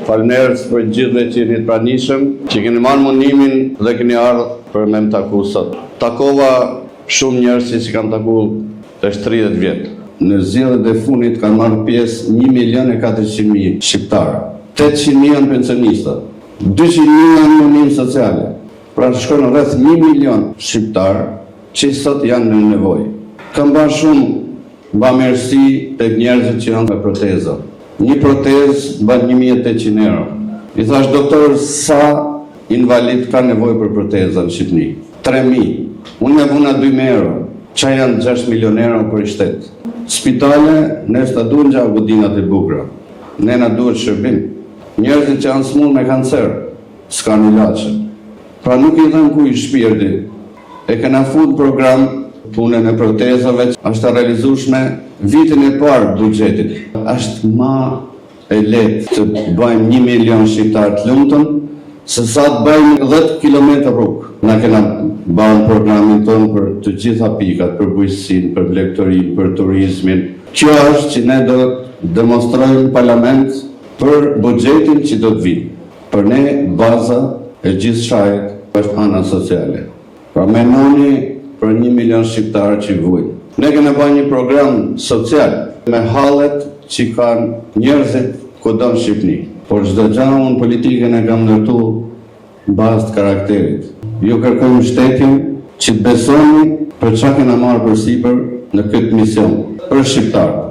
Faleminderit për gjithë që jeni të pranishëm, që keni marrë mundimin dhe keni ardhur për me më taku sot. Takova shumë njerëz që kanë takuar tash 30 vjet. Në zgjedhjet e fundit kanë marrë pjesë 1.400.000 shqiptarë, 800.000 janë pensionista, 200.000 janë në ndihmë sociale. Pra shkon rreth 1 milion shqiptarë që sot janë në nevojë. Kam bërë shumë bamirësi tek njerëzit që janë me proteza. Një protezë bën 1.800 euro. I thash doktor, sa invalid ka nevojë për proteza në Shqipëri? 3.000. Unë e vuna 2.000 euro. Qa janë 6 milion euro për i shtetë? Spitale, ne s'ta duhen gja godinat e bukura. Ne na duhet shërbim. Njerëzit që janë smur me kancer, s'kan ilaçe. Pra nuk i dhënë ku i shpirti. E kena fut program punën e protezave, është realizueshme vitin e parë buxhetit. Është më e lehtë të bëjmë 1 milion shqiptarë të lumtur, se sa të bëjmë 10 kilometra rrugë. Na kena bërë programin tonë për të gjitha pikat, për bujqësinë, për blegtorinë, për turizmin. Kjo është që ne do të demonstrojmë në parlament për buxhetin që do të vinë. Për ne baza e gjithë shajt është ana sociale. Pra mendoni për 1 milion shqiptarë që vujnë. Ne kemi bërë një program social me hallet që kanë njerëzit kudo në Shqipëri. Por çdo gjë unë politikën e kam ndërtuar bazë të karakterit. Ju kërkoj mbështetjen që të besoni për çka kena marrë përsipër në këtë mision për shqiptarët.